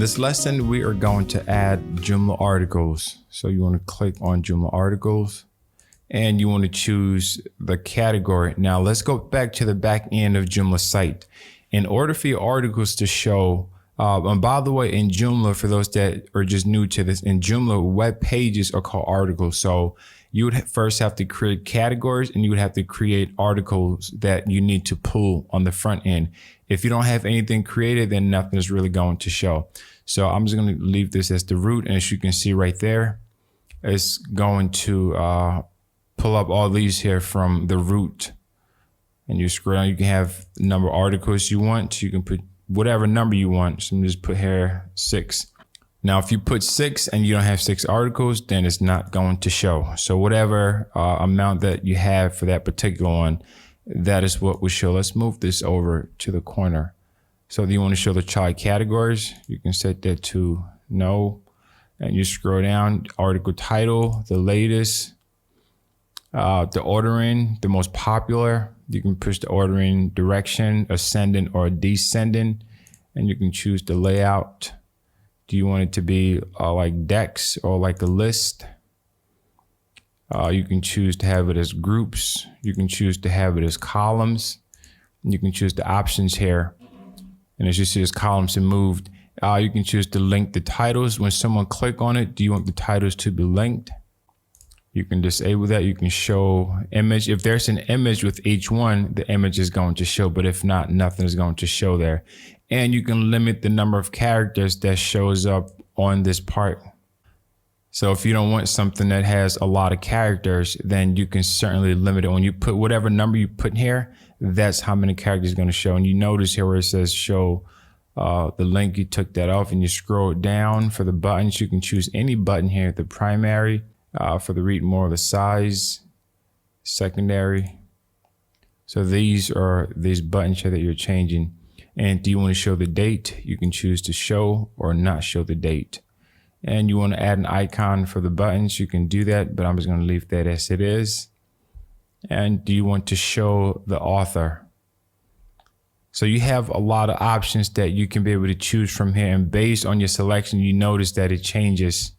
this lesson, we are going to add Joomla articles. So you want to click on Joomla articles and you want to choose the category. Now let's go back to the back end of Joomla site. In order for your articles to show, and by the way, in Joomla, for those that are just new to this, in Joomla, web pages are called articles. So you would first have to create categories and you would have to create articles that you need to pull on the front end. If you don't have anything created, then nothing is really going to show. So I'm just going to leave this as the root. And as you can see right there, it's going to pull up all these here from the root. And you scroll down, you can have the number of articles you want. You can put whatever number you want. So I'm just put here 6. Now, if you put 6 and you don't have 6 articles, then it's not going to show. So whatever amount that you have for that particular one, that is what will show. Let's move this over to the corner. So if you want to show the child categories, you can set that to no. And you scroll down, article title, the latest, the ordering, the most popular. You can push the ordering direction, ascending or descending, and you can choose the layout. Do you want it to be like decks or like a list? You can choose to have it as groups. You can choose to have it as columns. You can choose the options here. And as you see, as columns are moved, you can choose to link the titles. When someone click on it, do you want the titles to be linked? You can disable that. You can show image. If there's an image with each one, the image is going to show, but if not, nothing is going to show there. And you can limit the number of characters that shows up on this part. So if you don't want something that has a lot of characters, then you can certainly limit it. When you put whatever number you put in here, that's how many characters is going to show. And you notice here where it says show the link, you took that off and you scroll down for the buttons. You can choose any button here, the primary, for the read more, the size, secondary. So these are these buttons here that you're changing. And do you want to show the date? You can choose to show or not show the date. And you want to add an icon for the buttons, you can do that, but I'm just going to leave that as it is. And do you want to show the author? So you have a lot of options that you can be able to choose from here. And based on your selection, you notice that it changes.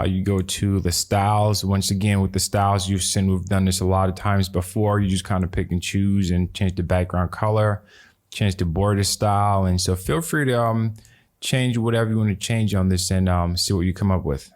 You go to the styles. Once again, with the styles, we've done this a lot of times before. You just kind of pick and choose and change the background color, change the border style. And so feel free to change whatever you want to change on this and see what you come up with.